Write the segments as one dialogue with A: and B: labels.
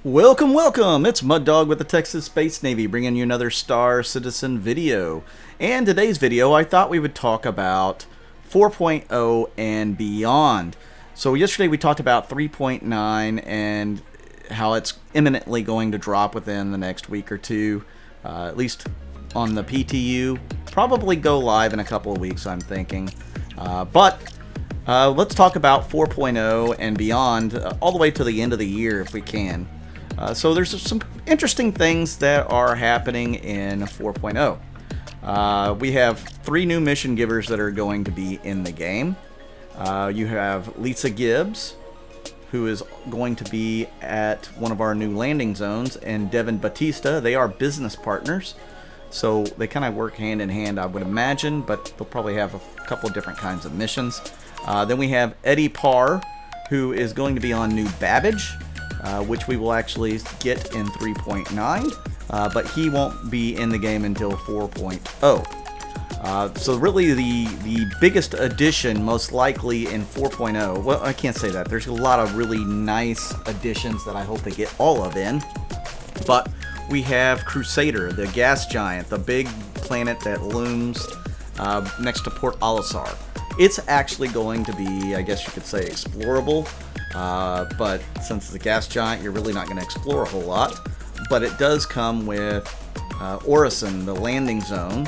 A: Welcome, welcome! It's Mud Dog with the Texas Space Navy bringing you another Star Citizen video. And today's video, I thought we would talk about 4.0 and beyond. So yesterday we talked about 3.9 and how it's imminently going to drop within the next week or two, at least on the PTU. Probably go live in a couple of weeks, I'm thinking. Let's talk about 4.0 and beyond, all the way to the end of the year if we can. So there's some interesting things that are happening in 4.0. We have 3 new mission givers that are going to be in the game. You have Lisa Gibbs, who is going to be at one of our new landing zones, and Devin Batista. They are business partners, so they kind of work hand in hand, I would imagine, but they'll probably have a couple of different kinds of missions. Then we have Eddie Parr, who is going to be on New Babbage, which we will actually get in 3.9, but he won't be in the game until 4.0. So really the biggest addition most likely in 4.0, well, I can't say that. There's a lot of really nice additions that I hope they get all of in, but we have Crusader, the gas giant, the big planet that looms next to Port Olisar. It's actually going to be, I guess you could say, explorable. But since it's a gas giant, you're really not going to explore a whole lot. But it does come with Orison, the landing zone,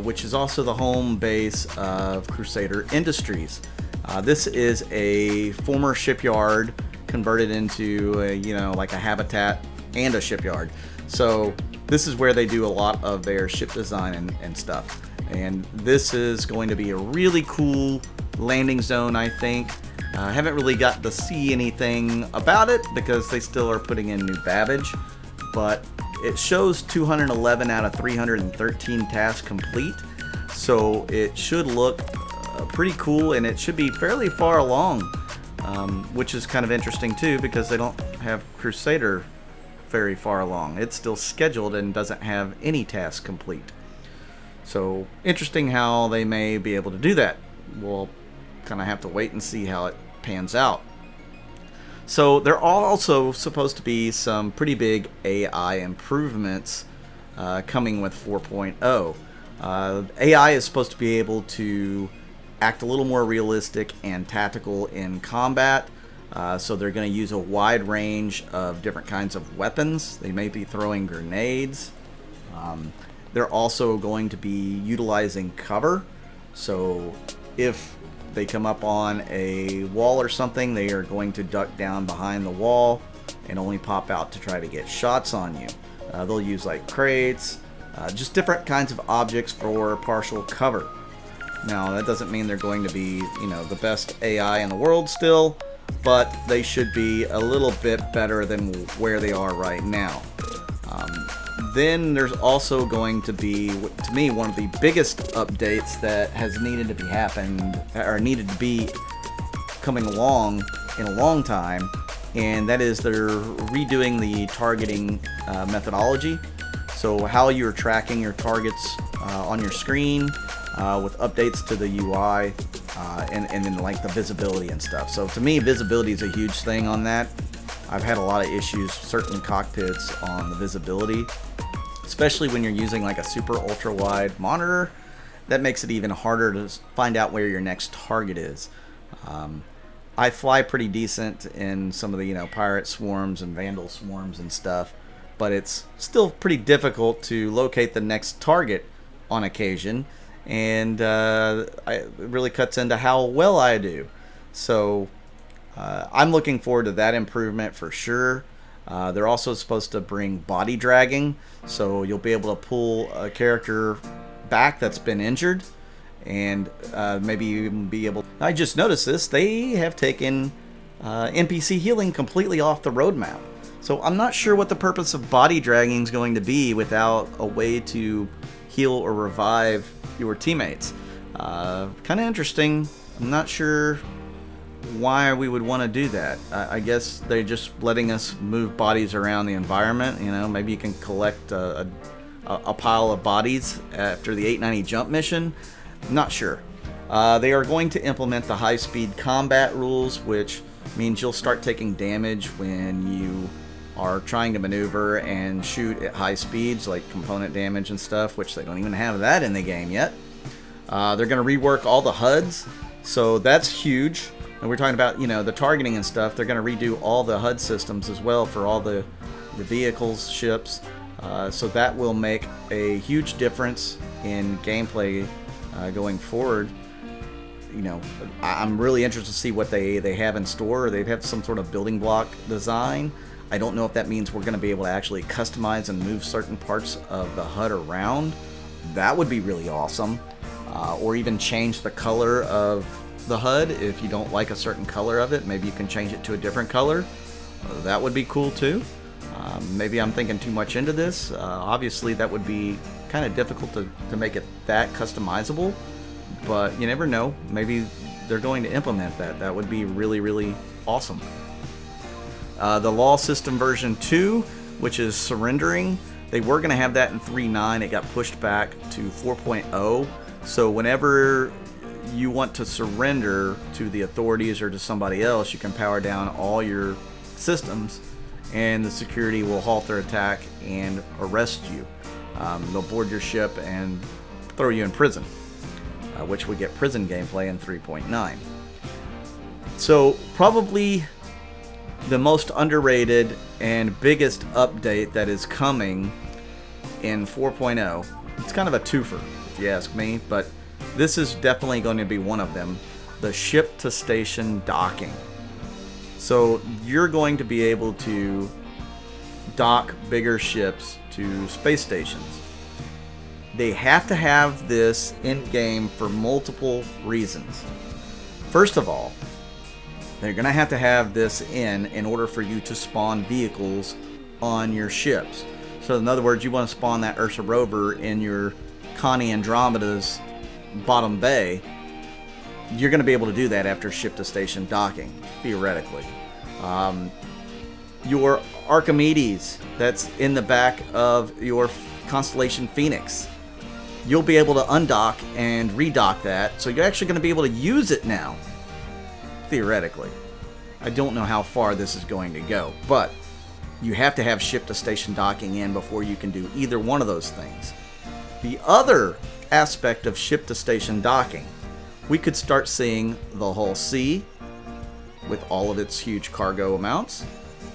A: which is also the home base of Crusader Industries. This is a former shipyard converted into like a habitat and a shipyard. So this is where they do a lot of their ship design and stuff. And this is going to be a really cool landing zone, I think. I haven't really got to see anything about it because they still are putting in New Babbage, but it shows 211 out of 313 tasks complete, so it should look pretty cool, and it should be fairly far along, which is kind of interesting too because they don't have Crusader very far along. It's still scheduled and doesn't have any tasks complete. So interesting how they may be able to do that. We'll kind of have to wait and see how it pans out. So there are also supposed to be some pretty big AI improvements coming with 4.0. AI is supposed to be able to act a little more realistic and tactical in combat. So they're going to use a wide range of different kinds of weapons. They may be throwing grenades. They're also going to be utilizing cover. So if they come up on a wall or something, they are going to duck down behind the wall and only pop out to try to get shots on you. They'll use like crates, just different kinds of objects for partial cover. Now that doesn't mean they're going to be, the best AI in the world still, but they should be a little bit better than where they are right now. Then there's also going to be, to me, one of the biggest updates that has needed to be coming along in a long time, and that is they're redoing the targeting methodology. So how you're tracking your targets on your screen with updates to the UI and then like the visibility and stuff. So to me, visibility is a huge thing on that. I've had a lot of issues, certain cockpits, on the visibility, especially when you're using like a super ultra wide monitor. That makes it even harder to find out where your next target is. I fly pretty decent in some of the pirate swarms and vandal swarms and stuff, but it's still pretty difficult to locate the next target on occasion, and it really cuts into how well I do. So I'm looking forward to that improvement for sure. They're also supposed to bring body dragging, so you'll be able to pull a character back that's been injured, and maybe even be able... I just noticed this. They have taken NPC healing completely off the roadmap. So I'm not sure what the purpose of body dragging is going to be without a way to heal or revive your teammates. Kind of interesting. I'm not sure why we would want to do that. I guess they're just letting us move bodies around the environment. Maybe you can collect a pile of bodies after the 890 jump mission. Not sure. They are going to implement the high-speed combat rules, which means you'll start taking damage when you are trying to maneuver and shoot at high speeds, like component damage and stuff, which they don't even have that in the game yet. They're going to rework all the HUDs, so that's huge. And we're talking about, the targeting and stuff. They're going to redo all the HUD systems as well for all the vehicles, ships. So that will make a huge difference in gameplay going forward. I'm really interested to see what they have in store. They have some sort of building block design. I don't know if that means we're going to be able to actually customize and move certain parts of the HUD around. That would be really awesome. Or even change the color of the HUD. If you don't like a certain color of it, maybe you can change it to a different color. That would be cool too. Maybe I'm thinking too much into this. Obviously, that would be kind of difficult to make it that customizable. But you never know. Maybe they're going to implement that. That would be really, really awesome. The law system version 2, which is surrendering, they were going to have that in 3.9. It got pushed back to 4.0. So whenever you want to surrender to the authorities or to somebody else, you can power down all your systems and the security will halt their attack and arrest you. They'll board your ship and throw you in prison, which we get prison gameplay in 3.9. So probably the most underrated and biggest update that is coming in 4.0. It's kind of a twofer, if you ask me, but this is definitely going to be one of them. The ship-to-station docking. So you're going to be able to dock bigger ships to space stations. They have to have this in-game for multiple reasons. First of all, they're going to have this in order for you to spawn vehicles on your ships. So in other words, you want to spawn that Ursa rover in your Connie Andromeda's bottom bay. You're going to be able to do that after ship-to-station docking, theoretically. Your Archimedes that's in the back of your Constellation Phoenix, you'll be able to undock and redock that, so you're actually going to be able to use it now, theoretically. I don't know how far this is going to go, but you have to have ship-to-station docking in before you can do either one of those things. The other aspect of ship-to-station docking, we could start seeing the Hull C with all of its huge cargo amounts.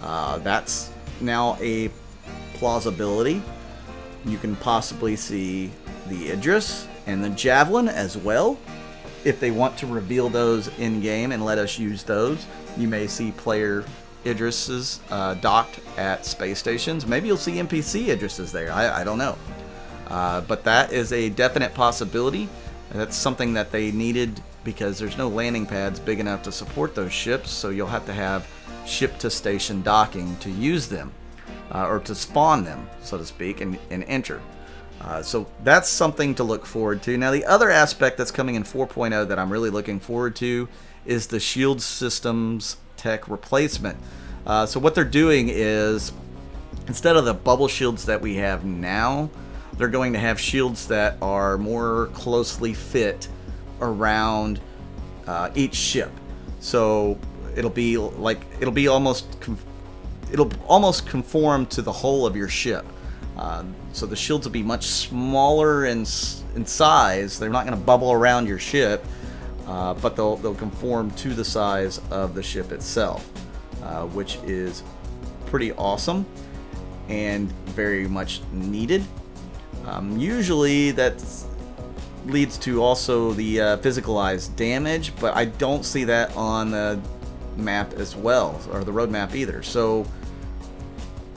A: That's now a plausibility. You can possibly see the Idris and the Javelin as well. If they want to reveal those in-game and let us use those, you may see player Idrises docked at space stations. Maybe you'll see NPC Idrises there. I don't know. But that is a definite possibility. That's something that they needed because there's no landing pads big enough to support those ships, so you'll have to have ship-to-station docking to use them, or to spawn them, so to speak, and enter. So that's something to look forward to. Now, the other aspect that's coming in 4.0 that I'm really looking forward to is the shield systems tech replacement. So what they're doing is, instead of the bubble shields that we have now, they're going to have shields that are more closely fit around each ship. So it'll almost conform to the whole of your ship. So the shields will be much smaller in size. They're not going to bubble around your ship, but they'll conform to the size of the ship itself, which is pretty awesome and very much needed. Usually that leads to also the physicalized damage, but I don't see that on the map as well, or the roadmap either. So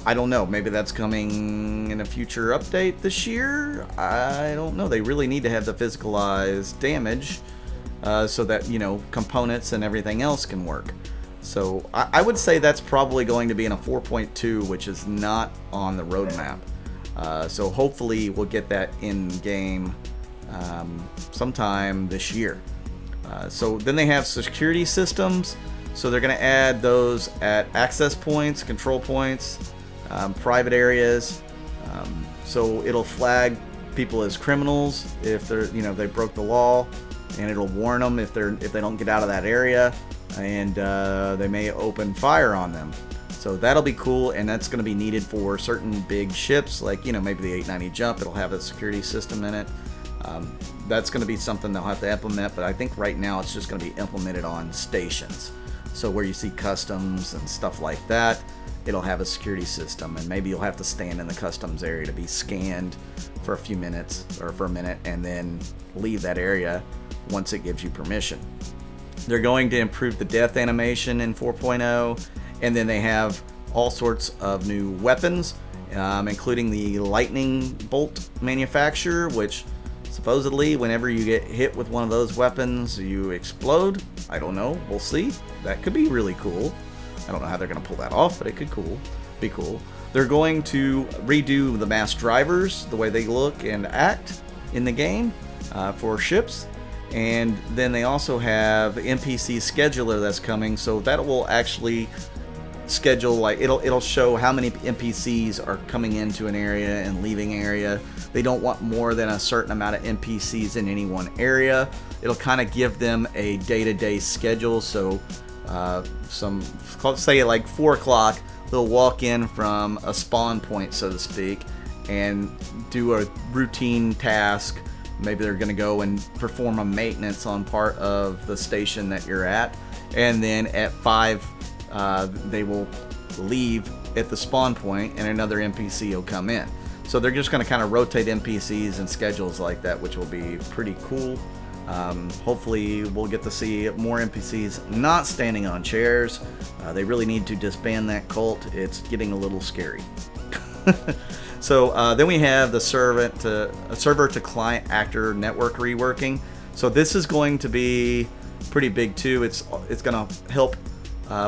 A: I don't know, maybe that's coming in a future update this year. I don't know. They really need to have the physicalized damage so that, components and everything else can work. So I would say that's probably going to be in a 4.2, which is not on the roadmap. So hopefully we'll get that in game sometime this year. So then they have security systems. So they're going to add those at access points, control points, private areas. So it'll flag people as criminals if they broke the law, and it'll warn them if they don't get out of that area, and they may open fire on them. So that'll be cool, and that's going to be needed for certain big ships, like, you know, maybe the 890 Jump. It'll have a security system in it. That's going to be something they'll have to implement, but I think right now it's just going to be implemented on stations. So where you see customs and stuff like that, it'll have a security system, and maybe you'll have to stand in the customs area to be scanned for a few minutes or for a minute, and then leave that area once it gives you permission. They're going to improve the death animation in 4.0, and then they have all sorts of new weapons, including the lightning bolt manufacturer, which supposedly whenever you get hit with one of those weapons, you explode. I don't know. We'll see. That could be really cool. I don't know how they're going to pull that off, but it could be cool. They're going to redo the mass drivers, the way they look and act in the game for ships. And then they also have the NPC scheduler that's coming, so that will actually schedule, like, it'll show how many NPCs are coming into an area and leaving area. They don't want more than a certain amount of NPCs in any one area. It'll kind of give them a day-to-day schedule. So say at like 4 o'clock, they'll walk in from a spawn point, so to speak, and do a routine task. Maybe they're going to go and perform a maintenance on part of the station that you're at, and then at 5 they will leave at the spawn point and another NPC will come in. So they're just going to kind of rotate NPCs and schedules like that, which will be pretty cool. Hopefully we'll get to see more NPCs not standing on chairs. They really need to disband that cult. It's getting a little scary. So then we have the server to client actor network reworking. So this is going to be pretty big too. It's going to help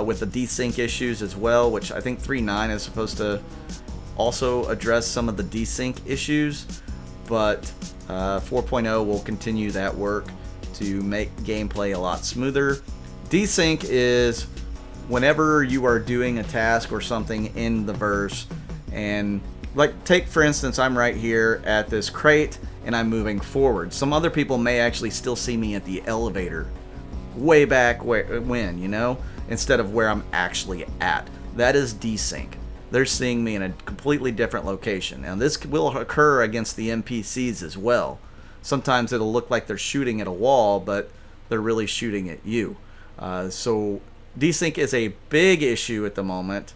A: with the desync issues as well, which I think 3.9 is supposed to also address some of the desync issues, but 4.0 will continue that work to make gameplay a lot smoother. Desync is whenever you are doing a task or something in the verse, and like, take for instance, I'm right here at this crate and I'm moving forward. Some other people may actually still see me at the elevator way back when, you know, instead of where I'm actually at. That is desync. They're seeing me in a completely different location. Now this will occur against the NPCs as well. Sometimes it'll look like they're shooting at a wall, but they're really shooting at you. So desync is a big issue at the moment,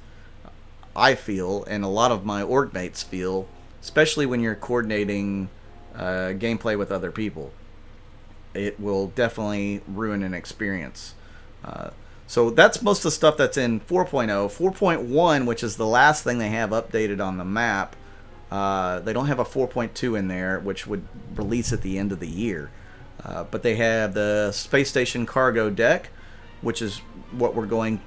A: I feel, and a lot of my org mates feel, especially when you're coordinating gameplay with other people. It will definitely ruin an experience. So that's most of the stuff that's in 4.0. 4.1, which is the last thing they have updated on the map, they don't have a 4.2 in there, which would release at the end of the year. But they have the space station cargo deck, which is what we're going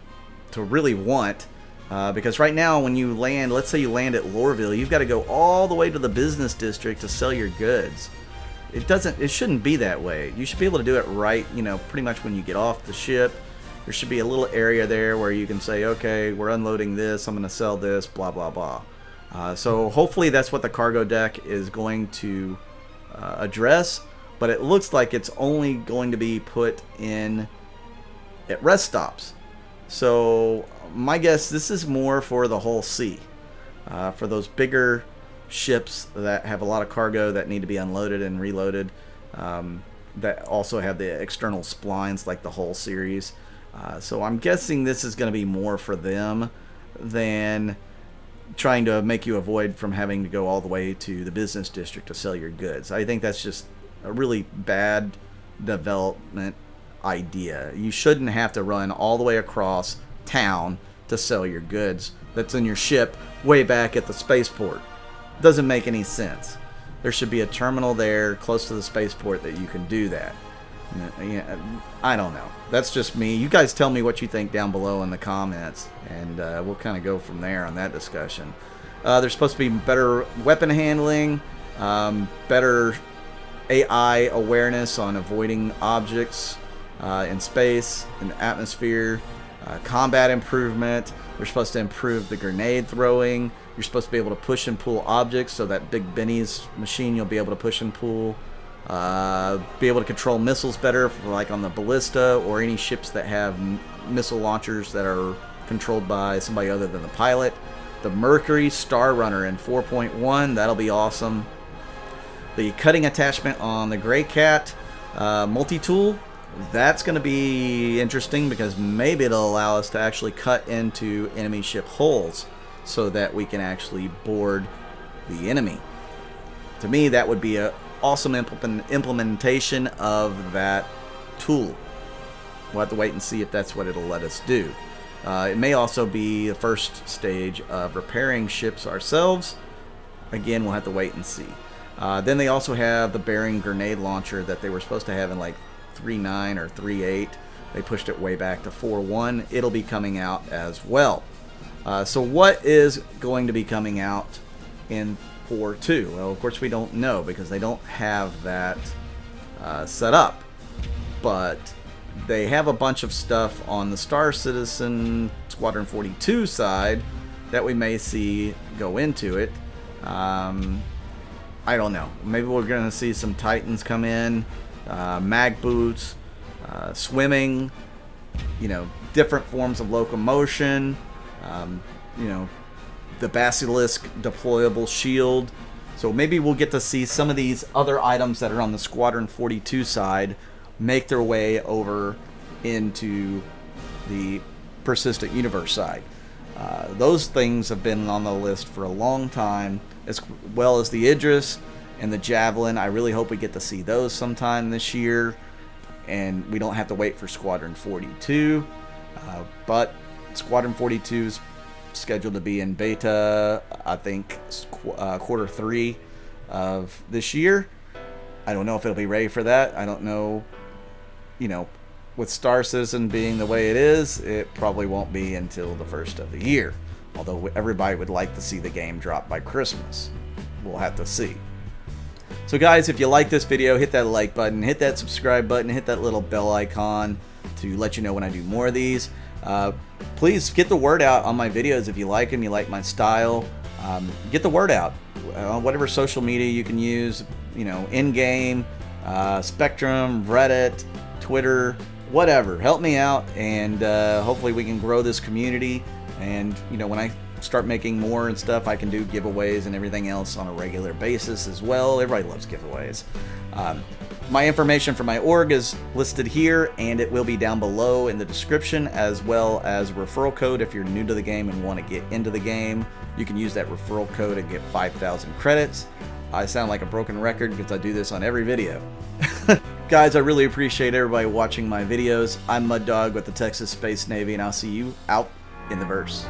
A: to really want. Because right now when you land, let's say you land at Lorville, you've got to go all the way to the business district to sell your goods. It shouldn't be that way. You should be able to do it right, you know, pretty much when you get off the ship. There should be a little area there where you can say, okay, we're unloading this, I'm going to sell this, blah, blah, blah. So hopefully that's what the cargo deck is going to address, but it looks like it's only going to be put in at rest stops. So my guess, this is more for the whole sea, for those bigger ships that have a lot of cargo that need to be unloaded and reloaded, that also have the external splines like the Hull series. So I'm guessing this is going to be more for them than trying to make you avoid from having to go all the way to the business district to sell your goods. I think that's just a really bad development idea. You shouldn't have to run all the way across town to sell your goods that's in your ship way back at the spaceport. Doesn't make any sense. There should be a terminal there close to the spaceport that you can do that. Yeah, I don't know. That's just me. You guys tell me what you think down below in the comments, and we'll kind of go from there on that discussion. There's supposed to be better weapon handling, better AI awareness on avoiding objects in space, in the atmosphere, combat improvement. They're supposed to improve the grenade throwing. You're supposed to be able to push and pull objects, so that Big Benny's machine you'll be able to push and pull. Be able to control missiles better, like on the ballista or any ships that have missile launchers that are controlled by somebody other than the pilot. The Mercury Star Runner in 4.1, that'll be awesome. The cutting attachment on the Gray Cat multi-tool, that's going to be interesting because maybe it'll allow us to actually cut into enemy ship hulls so that we can actually board the enemy. To me, that would be an awesome implementation of that tool. We'll have to wait and see if that's what it'll let us do. It may also be the first stage of repairing ships ourselves. Again, we'll have to wait and see. Then they also have the bearing grenade launcher that they were supposed to have in like 3.9 or 3.8. They pushed it way back to 4.1. It'll be coming out as well. So what is going to be coming out in 4.2? Well, of course we don't know because they don't have that set up. But they have a bunch of stuff on the Star Citizen Squadron 42 side that we may see go into it. I don't know. Maybe we're going to see some Titans come in, mag boots, swimming, different forms of locomotion, the Basilisk deployable shield. So maybe we'll get to see some of these other items that are on the Squadron 42 side make their way over into the Persistent Universe side. Those things have been on the list for a long time, as well as the Idris and the Javelin. I really hope we get to see those sometime this year, and we don't have to wait for Squadron 42. But Squadron 42 is scheduled to be in beta, I think, quarter 3 of this year. I don't know if it'll be ready for that. I don't know. With Star Citizen being the way it is, it probably won't be until the first of the year. Although everybody would like to see the game drop by Christmas. We'll have to see. So guys, if you like this video, hit that like button, hit that subscribe button, hit that little bell icon to let you know when I do more of these. Please get the word out on my videos if you like them, you like my style. Get the word out. Whatever social media you can use, in-game, Spectrum, Reddit, Twitter, whatever. Help me out, and hopefully we can grow this community. And when I start making more and stuff, I can do giveaways and everything else on a regular basis as well. Everybody loves giveaways. My information for my org is listed here, and it will be down below in the description, as well as a referral code. If you're new to the game and want to get into the game, you can use that referral code and get 5,000 credits. I sound like a broken record because I do this on every video. Guys, I really appreciate everybody watching my videos. I'm Mud Dog with the Texas Space Navy, and I'll see you out in the verse.